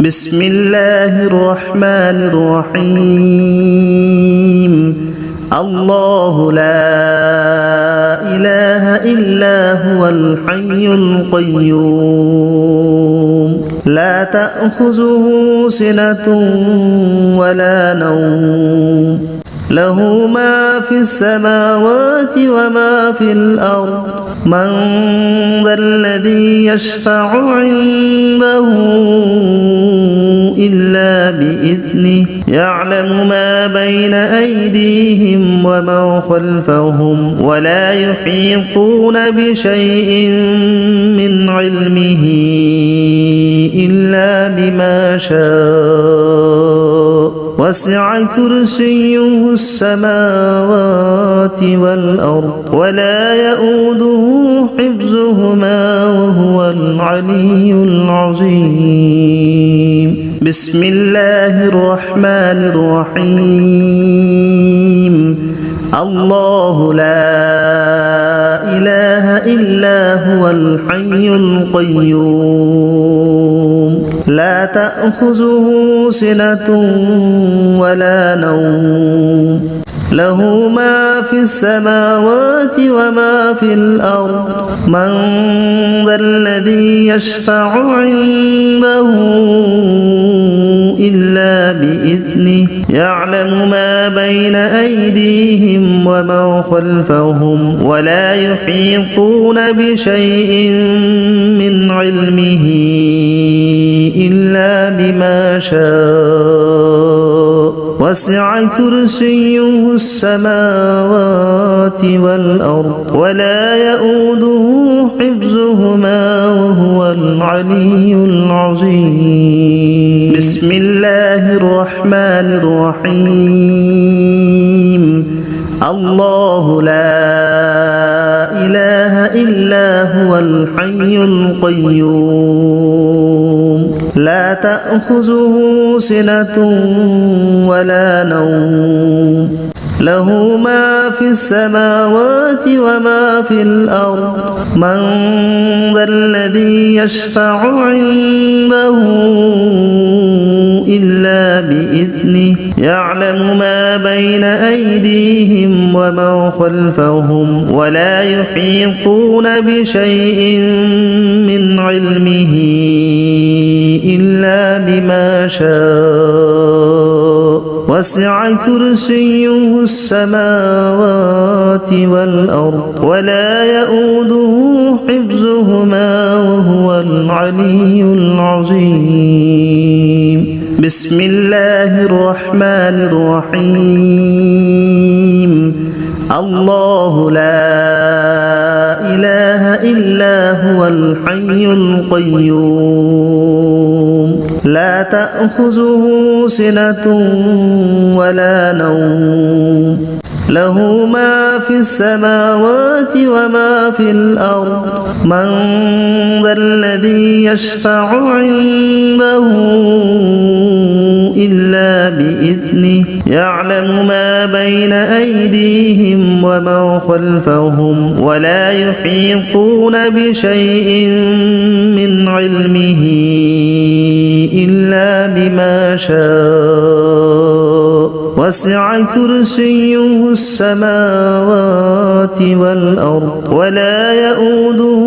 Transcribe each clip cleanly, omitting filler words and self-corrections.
بسم الله الرحمن الرحيم الله لا إله إلا هو الحي القيوم لا تأخذه سنة ولا نوم له ما في السماوات وما في الأرض من ذا الذي يشفع عنده إلا بإذنه يعلم ما بين أيديهم وما خلفهم ولا يحيطون بشيء من علمه إلا بما شاء وسع كرسيه السماوات والأرض ولا يؤوده حفظهما وهو العلي العظيم بسم الله الرحمن الرحيم الله لا إله إلا هو الحي القيوم لا تأخذه سنة ولا نوم له ما في السماوات وما في الأرض من ذا الذي يشفع عنده إلا بإذنه يعلم ما بين أيديهم وما خلفهم ولا يحيطون بشيء من علمه إلا بما شاء وسع كرسيه السماوات والأرض ولا يؤوده حفظهما وهو العلي العظيم بسم الله الرحمن الرحيم الله لا إله إلا هو الحي القيوم لا تأخذه سنة ولا نوم له ما في السماوات وما في الأرض من ذا الذي يشفع عنده إلا بإذنه يعلم ما بين أيديهم وما خلفهم ولا يحيطون بشيء من علمه إلا بما شاء وسع كرسيه السماوات والأرض ولا يؤوده حفظهما وهو العلي العظيم بسم الله الرحمن الرحيم الله لا إله إلا هو الحي القيوم لا تأخذه سنة ولا نوم له ما في السماوات وما في الأرض من ذا الذي يشفع عنده إلا بإذنه يعلم ما بين أيديهم وما خلفهم ولا يحيطون بشيء من علمه إلا بما شاء وسع كرسيه السماوات والأرض ولا يؤوده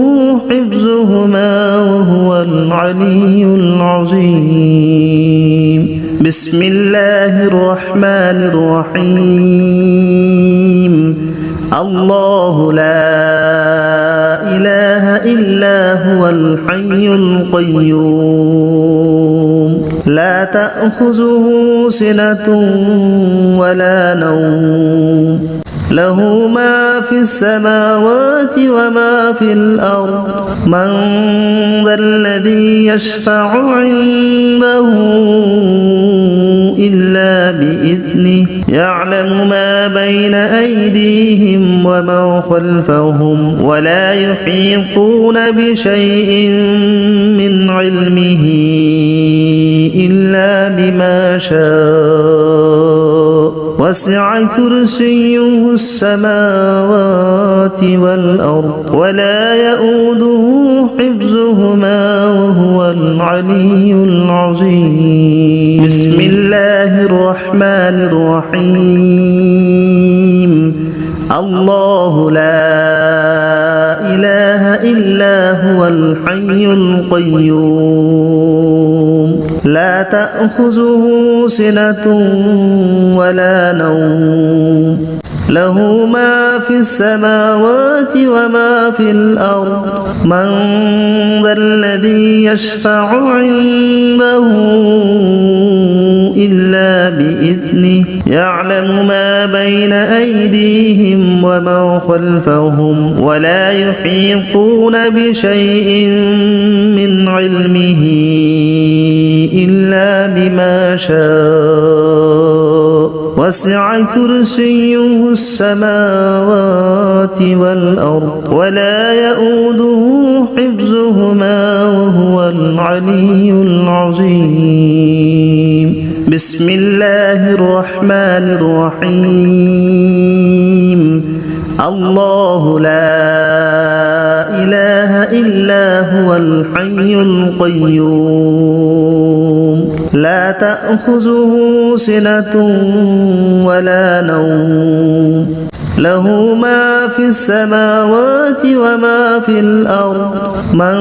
حفظهما وهو العلي العظيم بسم الله الرحمن الرحيم الله لا إله إلا هو الحي القيوم لا تأخذه سنة ولا نوم له ما في السماوات وما في الأرض من ذا الذي يشفع عنده إلا بإذنه يعلم ما بين أيديهم وما خلفهم ولا يحيطون بشيء من علمه إلا بما شاء وسع كرسيه السماوات والأرض ولا يؤوده حفظهما وهو العلي العظيم. بسم الله الرحمن الرحيم. الله لا إله إلا هو الحي القيوم لا تأخذه سنة ولا نوم له ما في السماوات وما في الأرض من ذا الذي يشفع عنده إلا بإذنه يعلم ما بين أيديهم وما خلفهم ولا يحيطون بشيء من علمه إلا بما شاء وسع كرسيه السماوات والأرض ولا يؤوده حفظهما وهو العلي العظيم. بسم الله الرحمن الرحيم. الله لا إله إلا هو الحي القيوم لا تأخذه سنة ولا نوم له ما في السماوات وما في الأرض من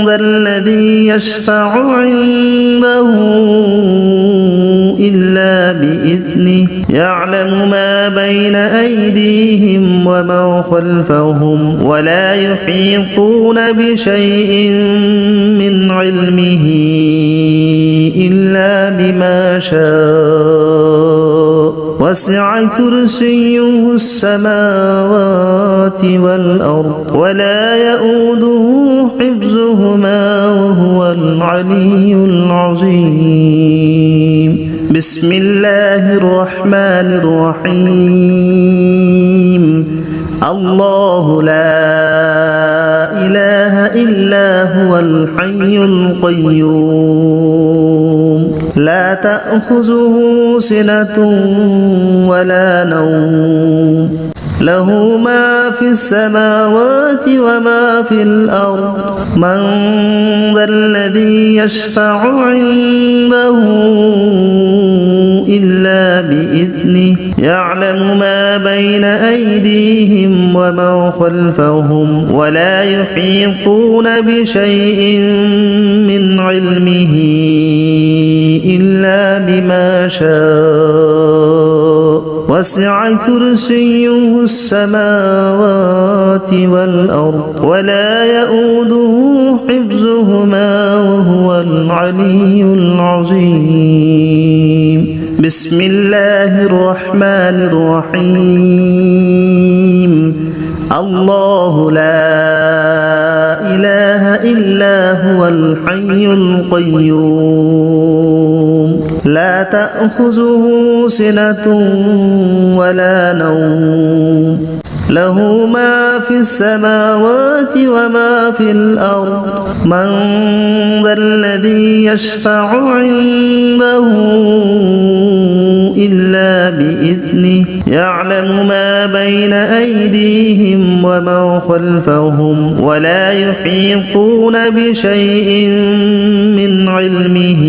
ذا الذي يشفع عنده إلا بإذنه يعلم ما بين أيديهم وما خلفهم ولا يحيطون بشيء من علمه إلا بما شاء وسع كرسيه السماوات والأرض ولا يؤوده حفظهما وهو العلي العظيم. بسم الله الرحمن الرحيم. الله لا إله إلا هو الحي القيوم لا تأخذه سنة ولا نوم له ما في السماوات وما في الأرض من ذا الذي يشفع عنده إلا بإذنه يعلم ما بين أيديهم وما خلفهم ولا يحيطون بشيء من علمه إلا بما شاء وسع كرسيه السماوات والأرض ولا يؤوده حفظهما وهو العلي العظيم. بسم الله الرحمن الرحيم. الله لا إله إلا هو الحي القيوم لا تأخذه سنة ولا نوم له ما في السماوات وما في الأرض من ذا الذي يشفع عنده إلا بإذنه يعلم ما بين أيديهم وما خلفهم ولا يحيطون بشيء من علمه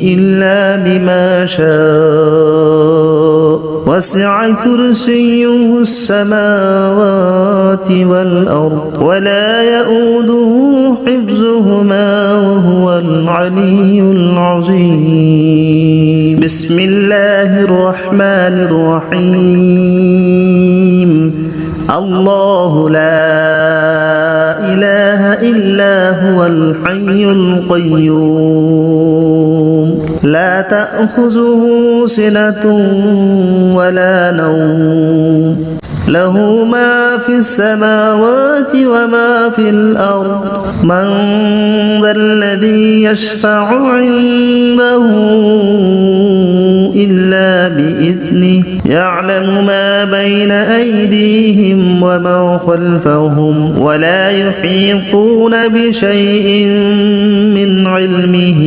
إلا بما شاء وسع كرسيه السماوات والأرض ولا يؤوده حفظهما وهو العلي العظيم. بسم الله الرحمن الرحيم. الله لا إله إلا هو الحي القيوم لا تأخذه سنة ولا نوم له ما في السماوات وما في الأرض من ذا الذي يشفع عنده إلا بإذنه يعلم ما بين أيديهم وما خلفهم ولا يحيطون بشيء من علمه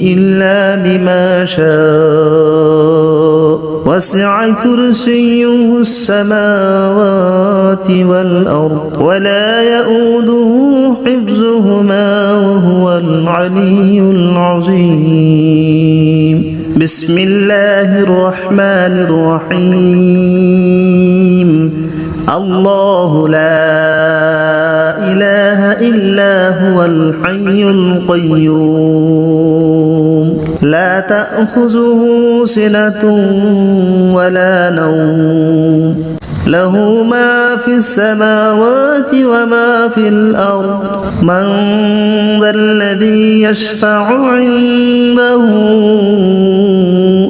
إلا بما شاء وسع كرسيه السماوات والأرض ولا يؤوده حفظهما وهو العلي العظيم بسم الله الرحمن الرحيم الله لا إله إلا هو الحي القيوم لا تأخذه سنة ولا نوم له ما في السماوات وما في الأرض من ذا الذي يشفع عنده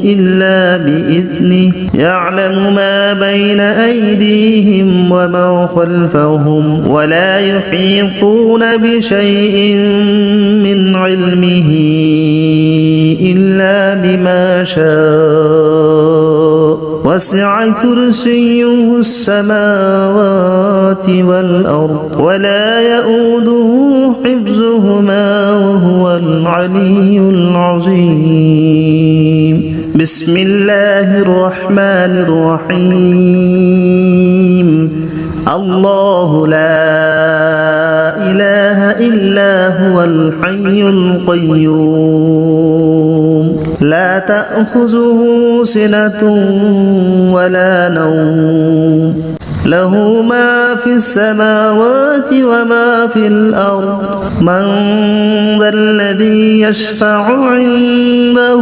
إلا بإذنه يعلم ما بين أيديهم وما خلفهم ولا يحيطون بشيء من علمه إلا بما شاء وسع كرسيه السماوات والأرض ولا يؤوده حفظهما وهو العلي العظيم بسم الله الرحمن الرحيم الله لا إله إلا هو الحي القيوم لا تأخذه سنة ولا نوم له ما في السماوات وما في الأرض من ذا الذي يشفع عنده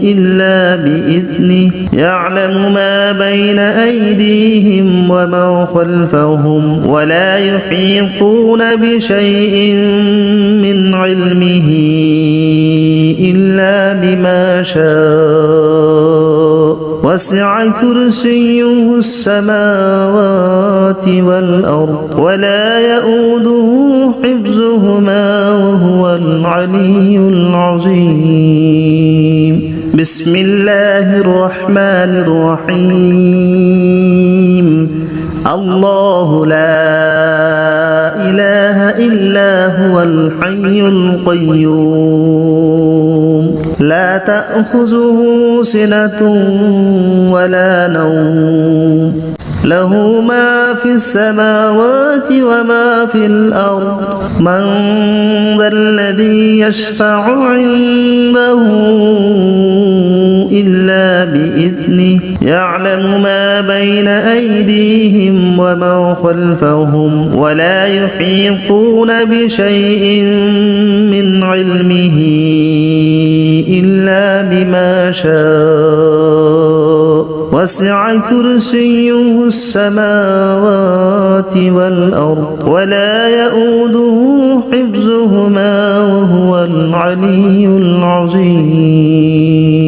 إلا بإذنه يعلم ما بين أيديهم وما خلفهم ولا يحيطون بشيء من علمه إلا بما شاء وسع كرسيه السماوات والأرض ولا يؤوده حفظهما وهو العلي العظيم بسم الله الرحمن الرحيم الله لا إله إلا هو الحي القيوم لا تأخذه سنة ولا نوم له ما في السماوات وما في الأرض من ذا الذي يشفع عنده إلا بإذنه يعلم ما بين أيديهم وما خلفهم ولا يحيطون بشيء من علمه إلا بما شاء وسع كرسيه السماوات والأرض ولا يؤوده حفظهما وهو العلي العظيم